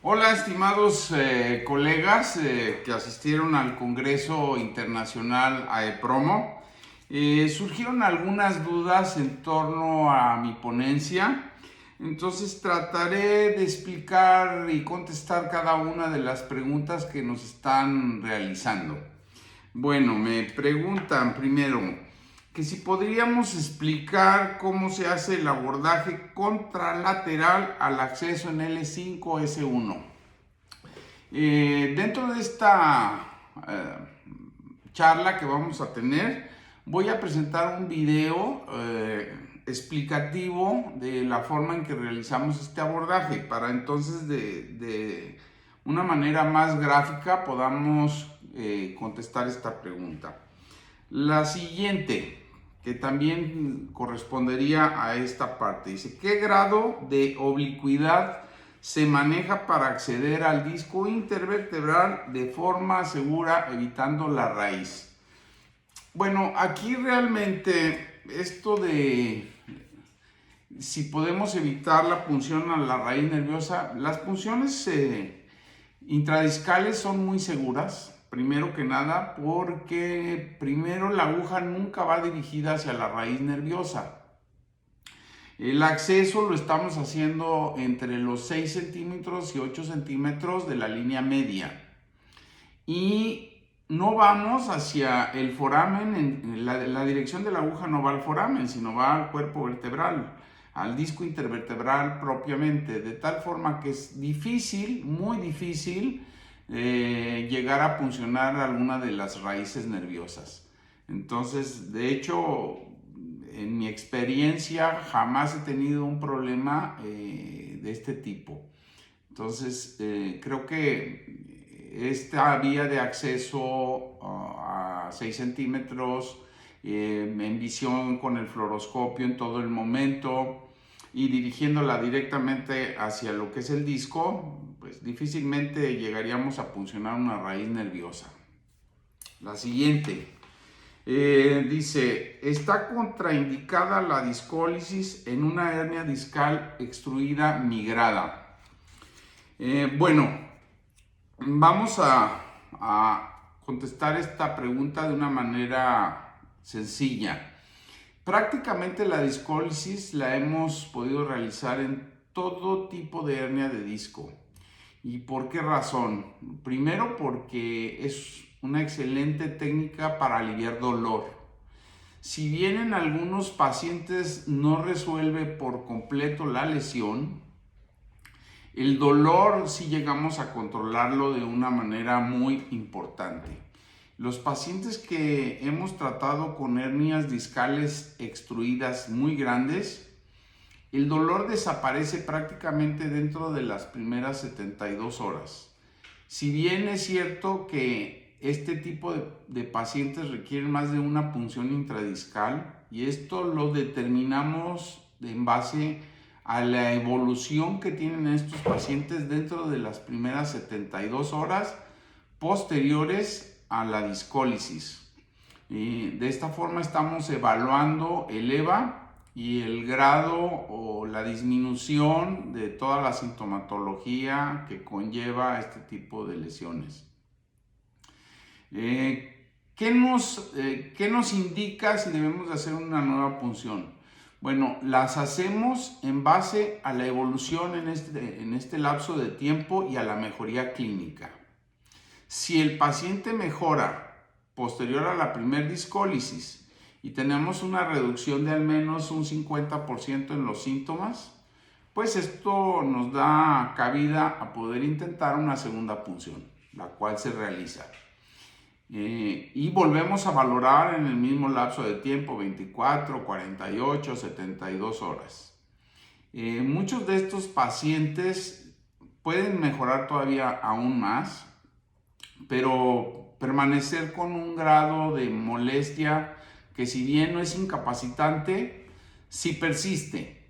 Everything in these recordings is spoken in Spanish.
Hola, estimados colegas que asistieron al Congreso Internacional AEPROMO. Surgieron algunas dudas en torno a mi ponencia, entonces trataré de explicar y contestar cada una de las preguntas que nos están realizando. Bueno, me preguntan primero que si podríamos explicar cómo se hace el abordaje contralateral al acceso en L5S1. Dentro de esta charla que vamos a tener, voy a presentar un video explicativo de la forma en que realizamos este abordaje, para entonces de una manera más gráfica podamos contestar esta pregunta. La siguiente, que también correspondería a esta parte, dice: ¿qué grado de oblicuidad se maneja para acceder al disco intervertebral de forma segura, evitando la raíz? Bueno, aquí realmente esto de si podemos evitar la punción a la raíz nerviosa, las punciones intradiscales son muy seguras. Primero que nada, porque primero la aguja nunca va dirigida hacia la raíz nerviosa. El acceso lo estamos haciendo entre los 6 centímetros y 8 centímetros de la línea media. Y no vamos hacia el foramen, la dirección de la aguja no va al foramen, sino va al cuerpo vertebral, al disco intervertebral propiamente, de tal forma que es difícil, muy difícil, llegar a puncionar alguna de las raíces nerviosas. Entonces, de hecho, en mi experiencia jamás he tenido un problema de este tipo. Entonces, creo que esta vía de acceso a 6 centímetros en visión con el fluoroscopio en todo el momento y dirigiéndola directamente hacia lo que es el disco, pues difícilmente llegaríamos a puncionar una raíz nerviosa. La siguiente dice: ¿está contraindicada la discólisis en una hernia discal extruida migrada? Bueno, vamos a contestar esta pregunta de una manera sencilla. Prácticamente la discólisis la hemos podido realizar en todo tipo de hernia de disco. ¿Y por qué razón? Primero, porque es una excelente técnica para aliviar dolor. Si bien en algunos pacientes no resuelve por completo la lesión, el dolor sí llegamos a controlarlo de una manera muy importante. Los pacientes que hemos tratado con hernias discales extruidas muy grandes, el dolor desaparece prácticamente dentro de las primeras 72 horas. Si bien es cierto que este tipo de pacientes requieren más de una punción intradiscal, y esto lo determinamos en base a la evolución que tienen estos pacientes dentro de las primeras 72 horas posteriores a la discólisis. De esta forma estamos evaluando el EVA y el grado o la disminución de toda la sintomatología que conlleva este tipo de lesiones. ¿Qué nos indica si debemos de hacer una nueva punción? Bueno, las hacemos en base a la evolución en este lapso de tiempo y a la mejoría clínica. Si el paciente mejora posterior a la primer discólisis y tenemos una reducción de al menos un 50% en los síntomas, pues esto nos da cabida a poder intentar una segunda punción, la cual se realiza. Y volvemos a valorar en el mismo lapso de tiempo, 24, 48, 72 horas. Muchos de estos pacientes pueden mejorar todavía aún más, pero permanecer con un grado de molestia que, si bien no es incapacitante, sí persiste.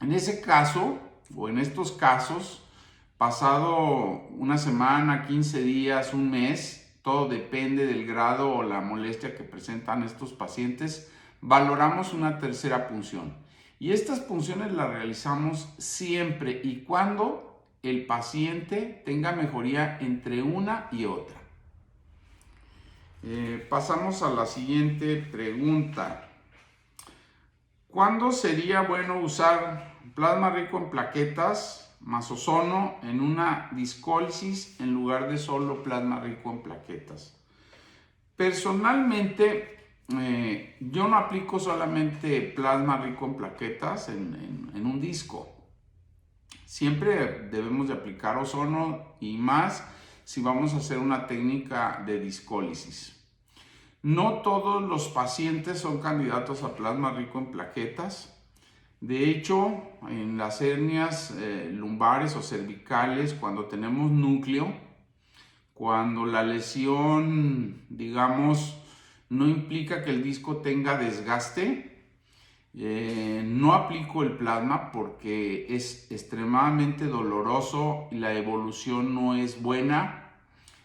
En ese caso, o en estos casos, pasado una semana, 15 días, un mes, todo depende del grado o la molestia que presentan estos pacientes, valoramos una tercera punción. Y estas punciones las realizamos siempre y cuando el paciente tenga mejoría entre una y otra. Pasamos a la siguiente pregunta. ¿Cuándo sería bueno usar plasma rico en plaquetas más ozono en una discólisis en lugar de solo plasma rico en plaquetas? Personalmente, yo no aplico solamente plasma rico en plaquetas en un disco. Siempre debemos de aplicar ozono y más si vamos a hacer una técnica de discólisis. No todos los pacientes son candidatos a plasma rico en plaquetas. De hecho, en las hernias lumbares o cervicales, cuando tenemos núcleo, cuando la lesión, digamos, no implica que el disco tenga desgaste, no aplico el plasma porque es extremadamente doloroso y la evolución no es buena.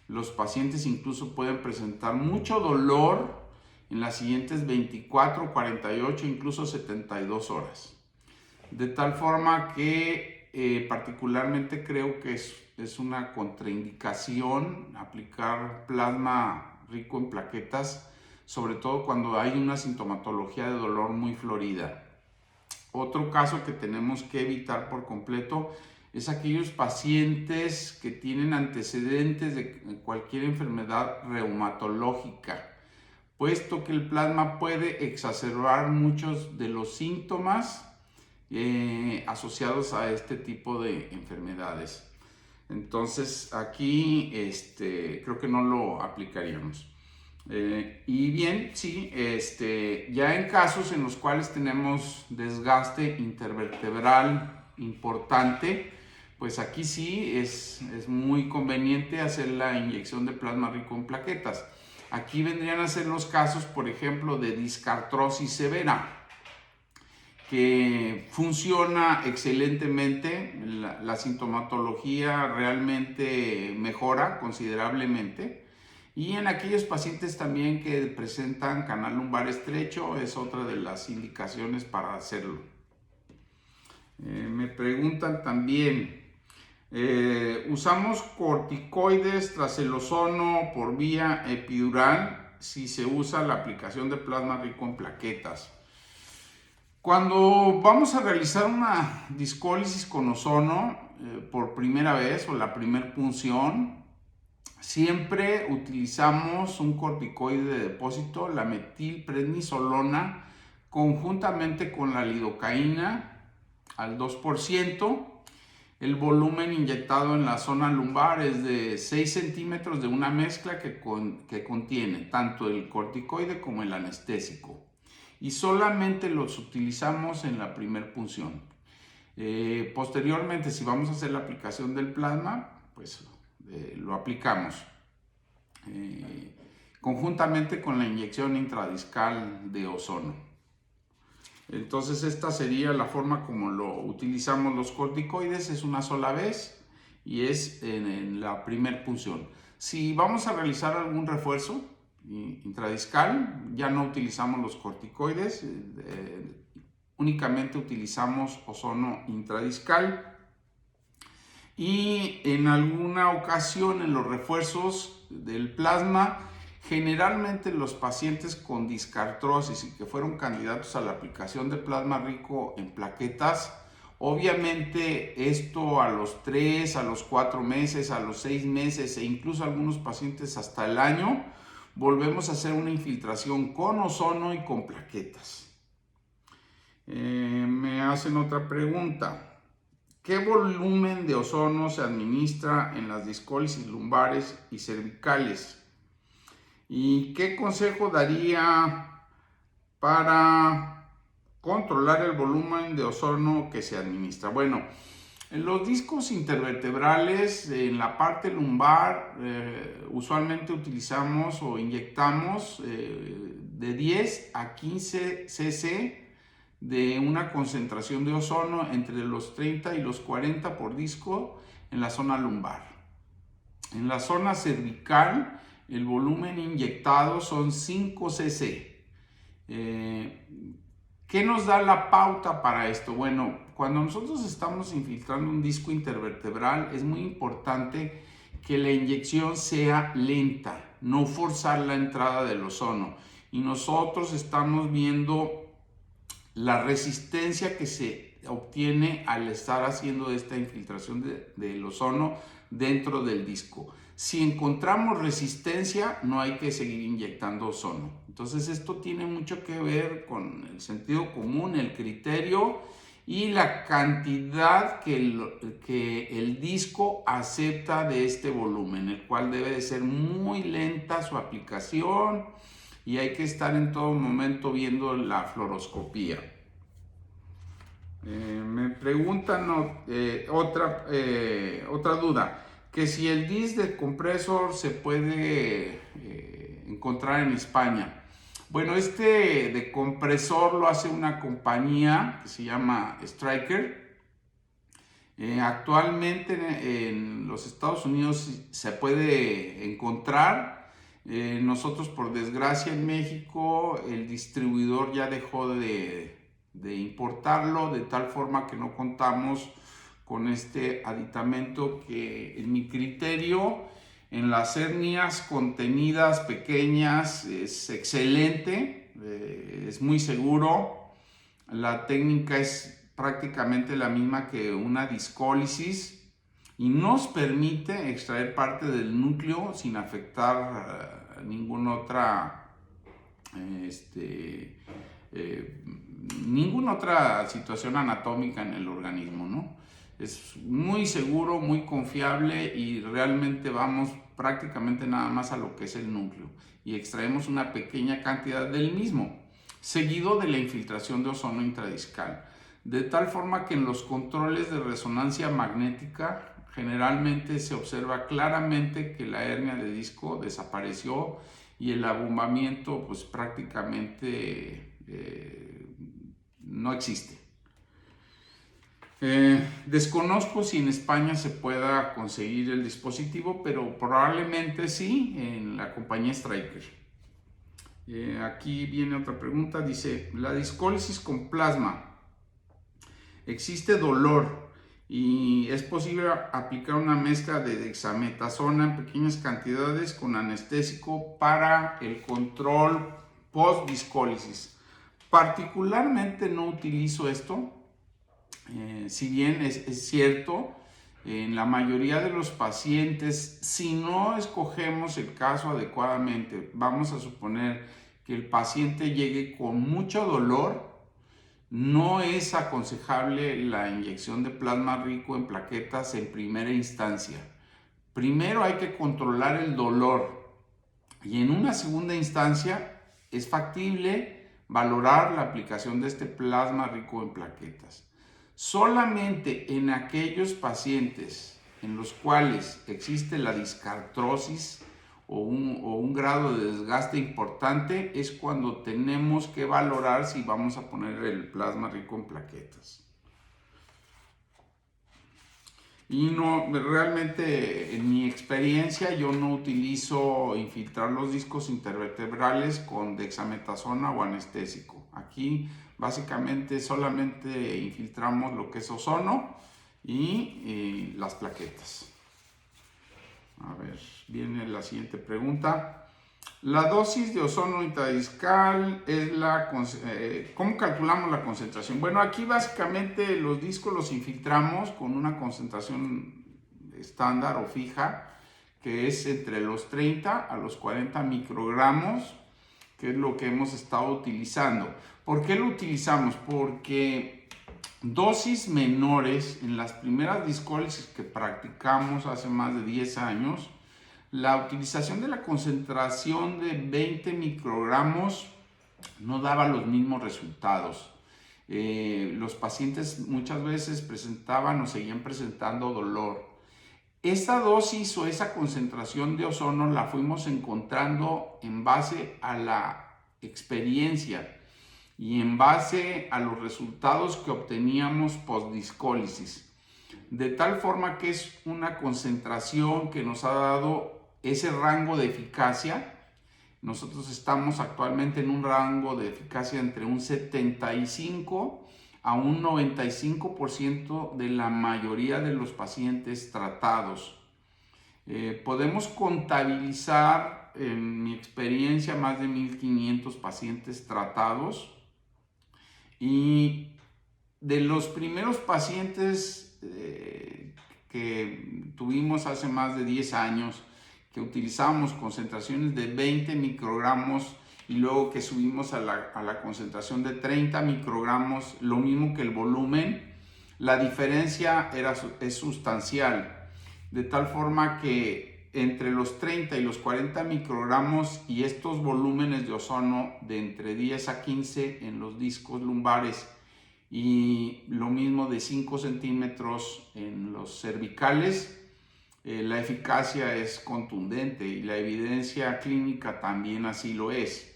Los pacientes incluso pueden presentar mucho dolor en las siguientes 24, 48, incluso 72 horas. De tal forma que particularmente creo que es una contraindicación aplicar plasma rico en plaquetas, sobre todo cuando hay una sintomatología de dolor muy florida. Otro caso que tenemos que evitar por completo es aquellos pacientes que tienen antecedentes de cualquier enfermedad reumatológica, puesto que el plasma puede exacerbar muchos de los síntomas asociados a este tipo de enfermedades. Entonces aquí creo que no lo aplicaríamos. Y bien, sí, ya en casos en los cuales tenemos desgaste intervertebral importante, pues aquí sí es muy conveniente hacer la inyección de plasma rico en plaquetas. Aquí vendrían a ser los casos, por ejemplo, de discartrosis severa, que funciona excelentemente, la sintomatología realmente mejora considerablemente. Y en aquellos pacientes también que presentan canal lumbar estrecho es otra de las indicaciones para hacerlo. Me preguntan también, ¿usamos corticoides tras el ozono por vía epidural si se usa la aplicación de plasma rico en plaquetas? Cuando vamos a realizar una discólisis con ozono por primera vez o la primera punción, siempre utilizamos un corticoide de depósito, la metilprednisolona, conjuntamente con la lidocaína al 2%. El volumen inyectado en la zona lumbar es de 6 centímetros de una mezcla que contiene tanto el corticoide como el anestésico. Y solamente los utilizamos en la primera punción. Posteriormente, si vamos a hacer la aplicación del plasma, pues lo aplicamos conjuntamente con la inyección intradiscal de ozono. Entonces esta sería la forma como lo utilizamos los corticoides, es una sola vez y es en la primera punción. Si vamos a realizar algún refuerzo intradiscal, ya no utilizamos los corticoides, únicamente utilizamos ozono intradiscal. Y en alguna ocasión en los refuerzos del plasma, generalmente los pacientes con discartrosis y que fueron candidatos a la aplicación de plasma rico en plaquetas, obviamente esto a los 3, a los 4 meses, a los 6 meses e incluso algunos pacientes hasta el año, volvemos a hacer una infiltración con ozono y con plaquetas. Me hacen otra pregunta. ¿Qué volumen de ozono se administra en las discólisis lumbares y cervicales? ¿Y qué consejo daría para controlar el volumen de ozono que se administra? Bueno, en los discos intervertebrales, en la parte lumbar, usualmente utilizamos o inyectamos de 10 a 15 cc de una concentración de ozono entre los 30 y los 40 por disco en la zona lumbar. En la zona cervical, el volumen inyectado son 5 cc. ¿Qué nos da la pauta para esto? Bueno, cuando nosotros estamos infiltrando un disco intervertebral es muy importante que la inyección sea lenta, no forzar la entrada del ozono. Y nosotros estamos viendo la resistencia que se obtiene al estar haciendo esta infiltración del ozono dentro del disco. Si encontramos resistencia, no hay que seguir inyectando ozono. Entonces esto tiene mucho que ver con el sentido común, el criterio y la cantidad que el disco acepta de este volumen, el cual debe de ser muy lenta su aplicación y hay que estar en todo momento viendo la fluoroscopía. Me preguntan otra duda, que si el disc de compresor se puede encontrar en España. Bueno, este de compresor lo hace una compañía que se llama Stryker. Actualmente en los Estados Unidos se puede encontrar. Nosotros, por desgracia, en México el distribuidor ya dejó de importarlo, de tal forma que no contamos con este aditamento que, en mi criterio, en las hernias contenidas pequeñas es excelente, es muy seguro. La técnica es prácticamente la misma que una discólisis y nos permite extraer parte del núcleo sin afectar ninguna otra situación anatómica en el organismo, ¿no? Es muy seguro, muy confiable y realmente vamos prácticamente nada más a lo que es el núcleo y extraemos una pequeña cantidad del mismo, seguido de la infiltración de ozono intradiscal, de tal forma que en los controles de resonancia magnética generalmente se observa claramente que la hernia de disco desapareció y el abombamiento pues prácticamente no existe. Desconozco si en España se pueda conseguir el dispositivo, pero probablemente sí en la compañía Stryker. Aquí viene otra pregunta, dice, la discólisis con plasma, ¿existe dolor y es posible aplicar una mezcla de dexametasona en pequeñas cantidades con anestésico para el control post-discólisis? Particularmente no utilizo esto, si bien es cierto, en la mayoría de los pacientes, si no escogemos el caso adecuadamente, vamos a suponer que el paciente llegue con mucho dolor, no es aconsejable la inyección de plasma rico en plaquetas en primera instancia. Primero hay que controlar el dolor y en una segunda instancia es factible valorar la aplicación de este plasma rico en plaquetas. Solamente en aquellos pacientes en los cuales existe la discartrosis o un grado de desgaste importante es cuando tenemos que valorar si vamos a poner el plasma rico en plaquetas. Y no, realmente en mi experiencia yo no utilizo infiltrar los discos intervertebrales con dexametasona o anestésico. Aquí básicamente solamente infiltramos lo que es ozono y las plaquetas. A ver, viene la siguiente pregunta. La dosis de ozono intradiscal es ¿cómo calculamos la concentración? Bueno, aquí básicamente los discos los infiltramos con una concentración estándar o fija, que es entre los 30 a los 40 microgramos, que es lo que hemos estado utilizando. ¿Por qué lo utilizamos? Porque dosis menores en las primeras discólisis que practicamos hace más de 10 años, la utilización de la concentración de 20 microgramos no daba los mismos resultados. Los pacientes muchas veces presentaban o seguían presentando dolor. Esa dosis o esa concentración de ozono la fuimos encontrando en base a la experiencia y en base a los resultados que obteníamos postdiscólisis. De tal forma que es una concentración que nos ha dado ese rango de eficacia Nosotros estamos actualmente en un rango de eficacia entre un 75 a un 95% de la mayoría de los pacientes tratados. Podemos contabilizar, en mi experiencia, más de 1500 pacientes tratados, y de los primeros pacientes que tuvimos hace más de 10 años, que utilizábamos concentraciones de 20 microgramos y luego que subimos a la concentración de 30 microgramos, lo mismo que el volumen, la diferencia es sustancial, de tal forma que entre los 30 y los 40 microgramos y estos volúmenes de ozono de entre 10 a 15 en los discos lumbares y lo mismo de 5 centímetros en los cervicales, la eficacia es contundente y la evidencia clínica también así lo es.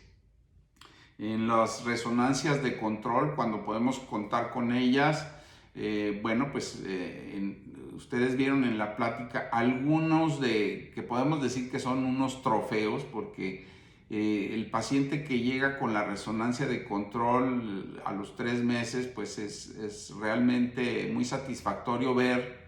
En las resonancias de control, cuando podemos contar con ellas, ustedes vieron en la plática algunos que podemos decir que son unos trofeos, porque el paciente que llega con la resonancia de control a los 3 meses, pues es realmente muy satisfactorio ver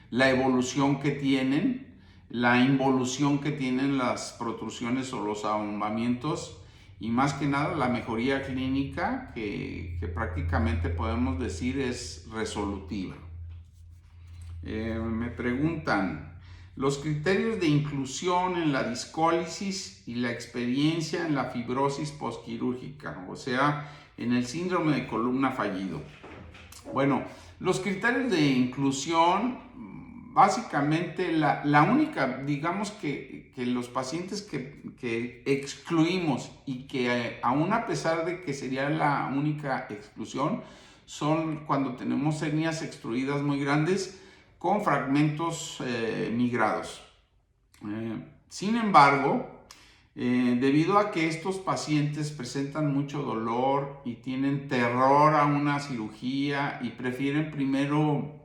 la evolución que tienen, la involución que tienen las protrusiones o los abombamientos, y más que nada la mejoría clínica que prácticamente podemos decir es resolutiva. Me preguntan los criterios de inclusión en la discólisis y la experiencia en la fibrosis postquirúrgica, o sea, en el síndrome de columna fallido. Bueno, los criterios de inclusión, básicamente la única, digamos que los pacientes que excluimos y que aún a pesar de que sería la única exclusión, son cuando tenemos hernias extruidas muy grandes con fragmentos migrados. Sin embargo, debido a que estos pacientes presentan mucho dolor y tienen terror a una cirugía y prefieren primero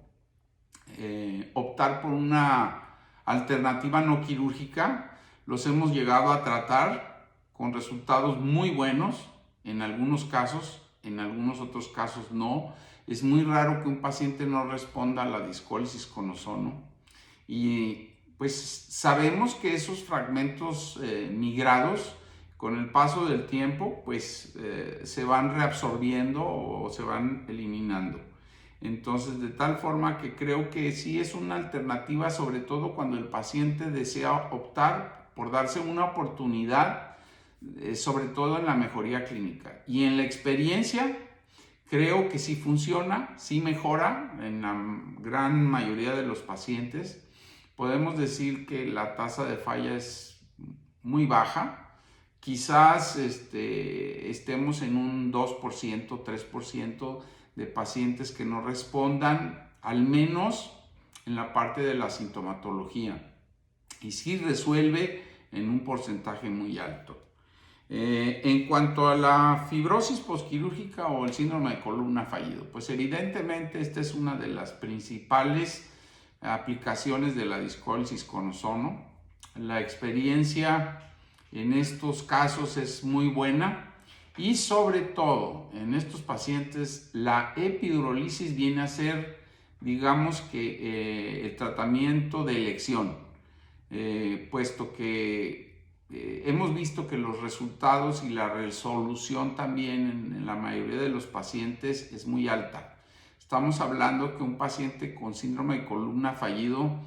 optar por una alternativa no quirúrgica, los hemos llegado a tratar con resultados muy buenos en algunos casos, en algunos otros casos no. Es muy raro que un paciente no responda a la discólisis con ozono, y pues sabemos que esos fragmentos migrados con el paso del tiempo pues se van reabsorbiendo o se van eliminando. Entonces, de tal forma que creo que sí es una alternativa, sobre todo cuando el paciente desea optar por darse una oportunidad, sobre todo en la mejoría clínica. Y en la experiencia, creo que sí funciona, sí mejora en la gran mayoría de los pacientes. Podemos decir que la tasa de falla es muy baja. Quizás estemos en un 2%, 3% de pacientes que no respondan, al menos en la parte de la sintomatología. Y sí resuelve en un porcentaje muy alto. En cuanto a la fibrosis postquirúrgica o el síndrome de columna fallido, pues evidentemente esta es una de las principales aplicaciones de la discólisis con ozono. La experiencia en estos casos es muy buena y sobre todo en estos pacientes la epidurólisis viene a ser, digamos que el tratamiento de elección, puesto que hemos visto que los resultados y la resolución también en la mayoría de los pacientes es muy alta. Estamos hablando que un paciente con síndrome de columna fallido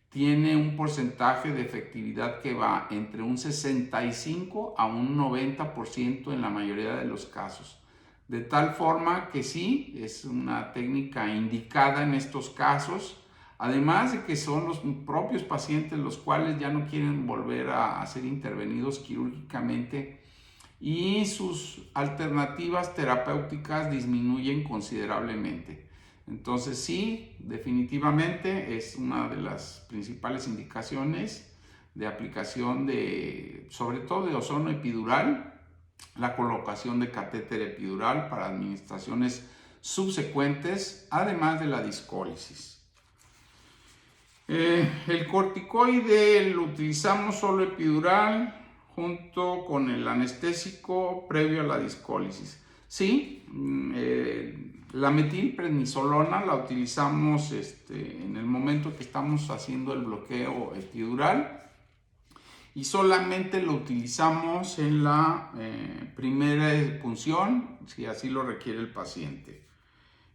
tiene un porcentaje de efectividad que va entre un 65 a un 90% en la mayoría de los casos. De tal forma que sí, es una técnica indicada en estos casos. Además de que son los propios pacientes los cuales ya no quieren volver a ser intervenidos quirúrgicamente y sus alternativas terapéuticas disminuyen considerablemente. Entonces sí, definitivamente es una de las principales indicaciones de aplicación sobre todo de ozono epidural, la colocación de catéter epidural para administraciones subsecuentes, además de la discólisis. El corticoide lo utilizamos solo epidural junto con el anestésico previo a la discólisis. Sí, la metilprednisolona la utilizamos en el momento que estamos haciendo el bloqueo epidural y solamente lo utilizamos en la primera punción, si así lo requiere el paciente.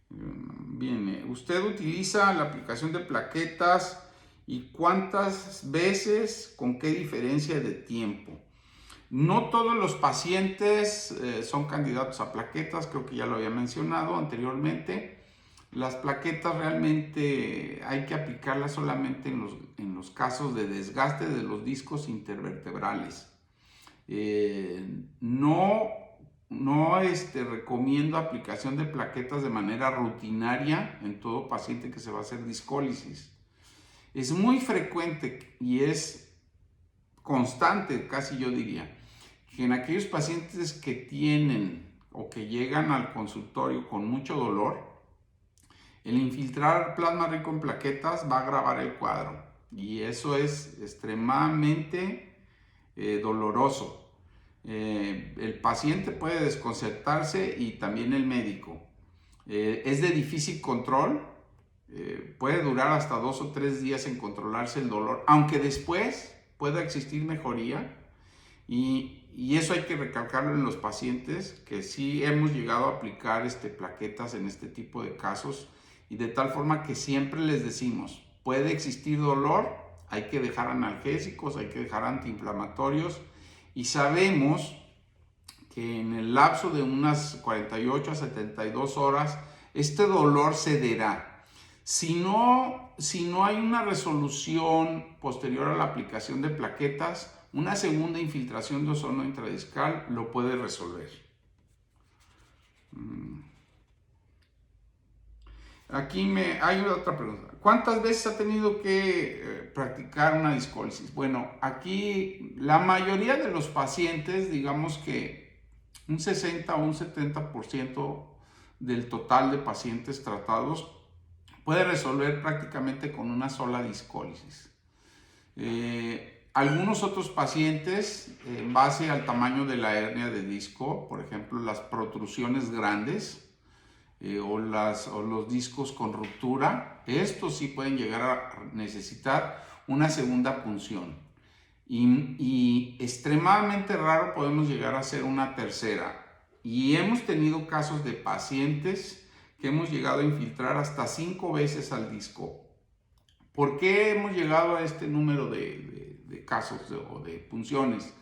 Bien, ¿usted utiliza la aplicación de plaquetas y cuántas veces, con qué diferencia de tiempo? No todos los pacientes son candidatos a plaquetas, creo que ya lo había mencionado anteriormente. Las plaquetas realmente hay que aplicarlas solamente en los casos de desgaste de los discos intervertebrales. No recomiendo aplicación de plaquetas de manera rutinaria en todo paciente que se va a hacer discólisis. Es muy frecuente y es constante, casi yo diría, que en aquellos pacientes que tienen o que llegan al consultorio con mucho dolor, el infiltrar plasma rico en plaquetas va a agravar el cuadro y eso es extremadamente doloroso. El paciente puede desconcertarse y también el médico. Es de difícil control, puede durar hasta 2 o 3 días en controlarse el dolor, aunque después pueda existir mejoría y eso hay que recalcarlo en los pacientes que sí hemos llegado a aplicar plaquetas en este tipo de casos y de tal forma que siempre les decimos, puede existir dolor, hay que dejar analgésicos, hay que dejar antiinflamatorios y sabemos que en el lapso de unas 48 a 72 horas este dolor cederá. Si no hay una resolución posterior a la aplicación de plaquetas, una segunda infiltración de ozono intradiscal lo puede resolver. Aquí hay otra pregunta. ¿Cuántas veces ha tenido que practicar una discólisis? Bueno, aquí la mayoría de los pacientes, digamos que un 60 o un 70% del total de pacientes tratados puede resolver prácticamente con una sola discólisis. Algunos otros pacientes, en base al tamaño de la hernia de disco, por ejemplo, las protrusiones grandes o los discos con ruptura, estos sí pueden llegar a necesitar una segunda punción. Y extremadamente raro podemos llegar a hacer una tercera. Y hemos tenido casos de pacientes que hemos llegado a infiltrar hasta 5 veces al disco. ¿Por qué hemos llegado a este número de casos o de punciones?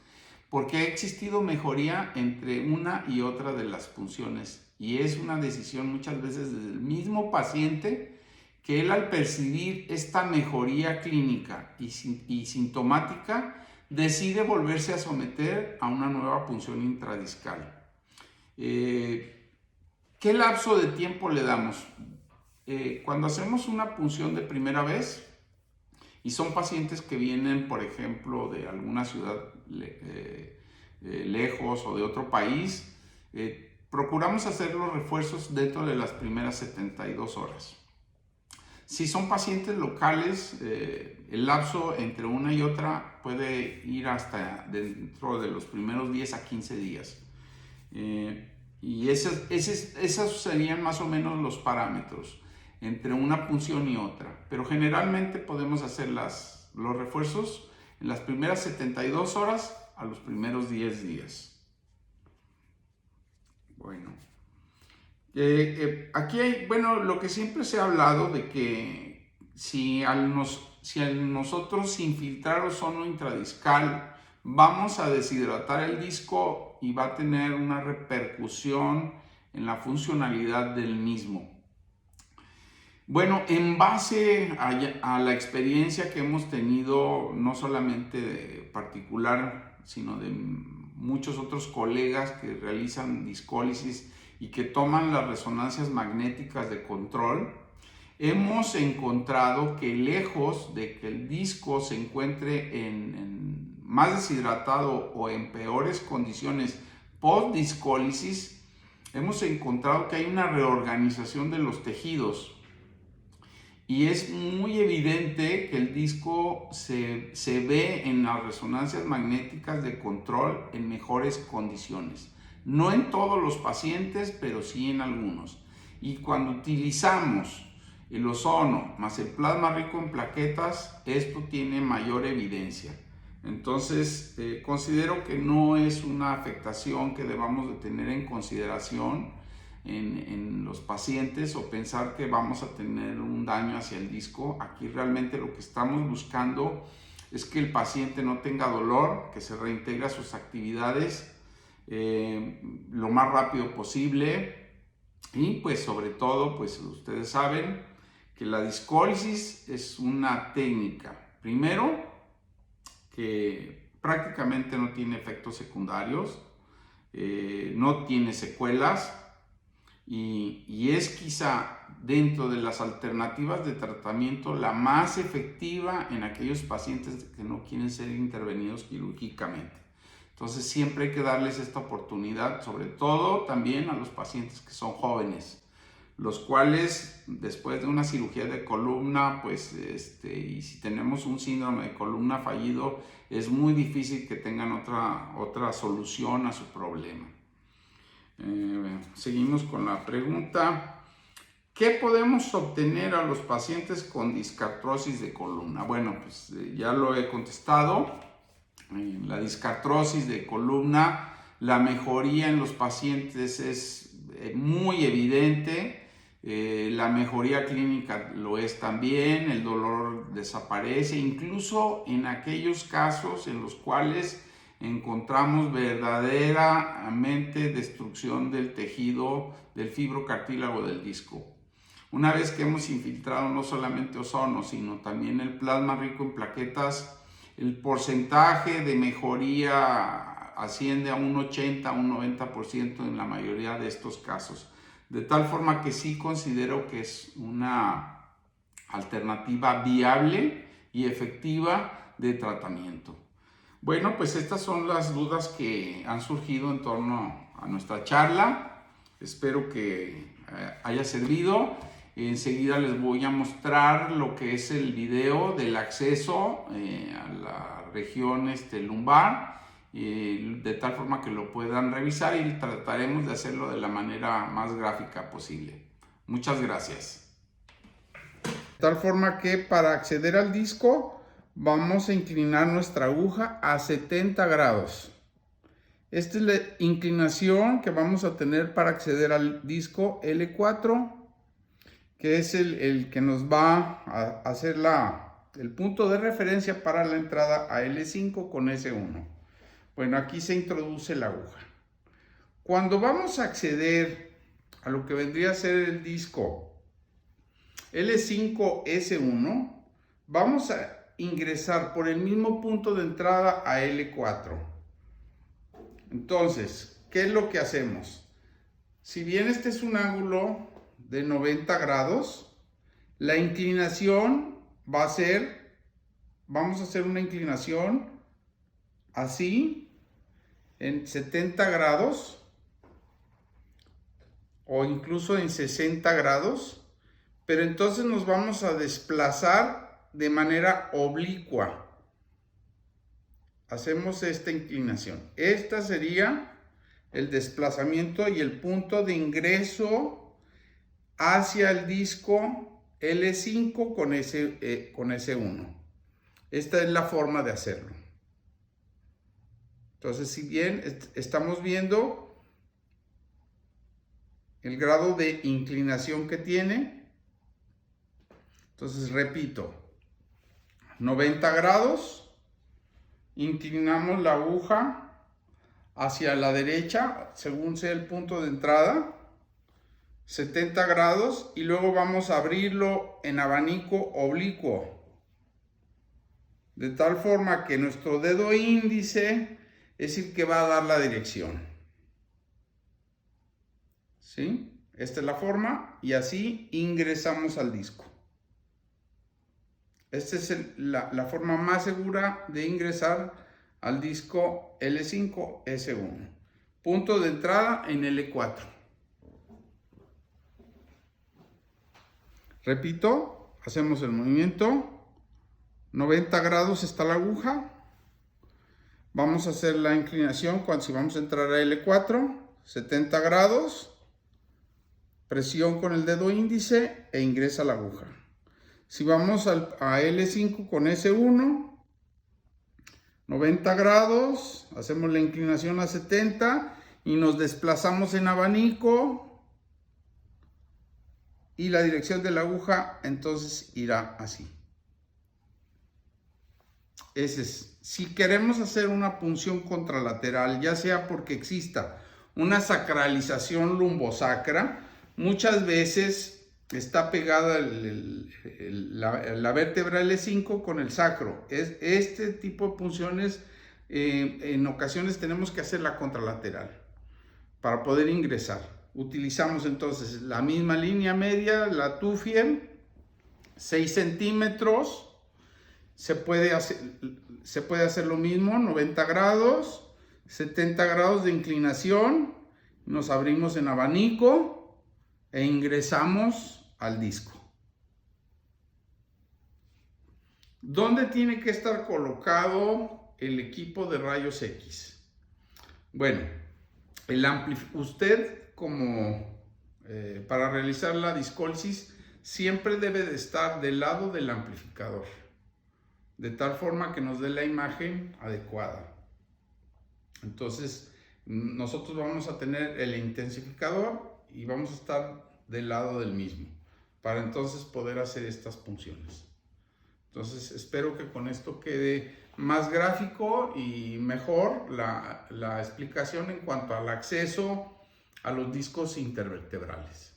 Porque ha existido mejoría entre una y otra de las punciones y es una decisión muchas veces del mismo paciente que él, al percibir esta mejoría clínica y sintomática, decide volverse a someter a una nueva punción intradiscal. ¿Qué lapso de tiempo le damos? Cuando hacemos una punción de primera vez y son pacientes que vienen, por ejemplo, de alguna ciudad lejos o de otro país, procuramos hacer los refuerzos dentro de las primeras 72 horas. Si son pacientes locales, el lapso entre una y otra puede ir hasta dentro de los primeros 10 a 15 días. Y esos serían más o menos los parámetros entre una punción y otra. Pero generalmente podemos hacer los refuerzos en las primeras 72 horas a los primeros 10 días. Bueno. Aquí hay, lo que siempre se ha hablado de que si al nosotros infiltrar ozono intradiscal vamos a deshidratar el disco y va a tener una repercusión en la funcionalidad del mismo. Bueno, en base a la experiencia que hemos tenido, no solamente de particular, sino de muchos otros colegas que realizan discólisis y que toman las resonancias magnéticas de control, hemos encontrado que lejos de que el disco se encuentre en más deshidratado o en peores condiciones post-discólisis, hemos encontrado que hay una reorganización de los tejidos y es muy evidente que el disco se ve en las resonancias magnéticas de control en mejores condiciones. No en todos los pacientes, pero sí en algunos. Y cuando utilizamos el ozono más el plasma rico en plaquetas, esto tiene mayor evidencia. Entonces, considero que no es una afectación que debamos de tener en consideración en los pacientes o pensar que vamos a tener un daño hacia el disco. Aquí realmente lo que estamos buscando es que el paciente no tenga dolor, que se reintegre a sus actividades lo más rápido posible, y pues sobre todo, pues ustedes saben que la discólisis es una técnica, primero, que prácticamente no tiene efectos secundarios, no tiene secuelas, y es quizá dentro de las alternativas de tratamiento la más efectiva en aquellos pacientes que no quieren ser intervenidos quirúrgicamente. Entonces siempre hay que darles esta oportunidad, sobre todo también a los pacientes que son jóvenes, los cuales después de una cirugía de columna, pues y si tenemos un síndrome de columna fallido, es muy difícil que tengan otra solución a su problema. Seguimos con la pregunta: ¿qué podemos obtener a los pacientes con discartrosis de columna? Bueno, pues ya lo he contestado. La discartrosis de columna, la mejoría en los pacientes es muy evidente. La mejoría clínica lo es también, el dolor desaparece, incluso en aquellos casos en los cuales encontramos verdaderamente destrucción del tejido, del fibrocartílago del disco. Una vez que hemos infiltrado no solamente ozono, sino también el plasma rico en plaquetas, el porcentaje de mejoría asciende a un 80, un 90% en la mayoría de estos casos. De tal forma que sí considero que es una alternativa viable y efectiva de tratamiento. Bueno, pues estas son las dudas que han surgido en torno a nuestra charla. Espero que haya servido. Enseguida les voy a mostrar lo que es el video del acceso a la región lumbar, de tal forma que lo puedan revisar, y trataremos de hacerlo de la manera más gráfica posible. Muchas gracias. De tal forma que para acceder al disco vamos a inclinar nuestra aguja a 70 grados. Esta es la inclinación que vamos a tener para acceder al disco L4, que es el que nos va a hacer el punto de referencia para la entrada a L5 con S1. Bueno, aquí se introduce la aguja. Cuando vamos a acceder a lo que vendría a ser el disco L5 S1, vamos a ingresar por el mismo punto de entrada a L4. Entonces, ¿qué es lo que hacemos? Si bien este es un ángulo de 90 grados, la inclinación va a ser, vamos a hacer una inclinación así, en 70 grados, o incluso en 60 grados, pero entonces nos vamos a desplazar de manera oblicua. Hacemos esta inclinación. Esta sería el desplazamiento y el punto de ingreso hacia el disco L5 con S1. Esta es la forma de hacerlo. Entonces, si bien estamos viendo el grado de inclinación que tiene, entonces repito, 90 grados, inclinamos la aguja hacia la derecha según sea el punto de entrada, 70 grados, y luego vamos a abrirlo en abanico oblicuo, de tal forma que nuestro dedo índice es el que va a dar la dirección. ¿Sí? Esta es la forma, y así ingresamos al disco. Esta es la forma más segura de ingresar al disco L5 S1. Punto de entrada en L4. Repito, hacemos el movimiento, 90 grados está la aguja, vamos a hacer la inclinación si vamos a entrar a L4, 70 grados, presión con el dedo índice e ingresa la aguja. Si vamos a L5 con S1, 90 grados, hacemos la inclinación a 70 y nos desplazamos en abanico y la dirección de la aguja entonces irá así. Ese es. Si queremos hacer una punción contralateral, ya sea porque exista una sacralización lumbosacra, muchas veces está pegada la vértebra L5 con el sacro. Este tipo de punciones en ocasiones tenemos que hacer la contralateral para poder ingresar. Utilizamos entonces la misma línea media, la Tuffier, 6 centímetros. Se puede hacer lo mismo, 90 grados, 70 grados de inclinación. Nos abrimos en abanico e ingresamos al disco. ¿Dónde tiene que estar colocado el equipo de rayos X? Bueno, usted para realizar la discólisis siempre debe de estar del lado del amplificador, de tal forma que nos dé la imagen adecuada. Entonces, nosotros vamos a tener el intensificador y vamos a estar del lado del mismo, para entonces poder hacer estas punciones. Entonces, espero que con esto quede más gráfico y mejor la explicación en cuanto al acceso a los discos intervertebrales.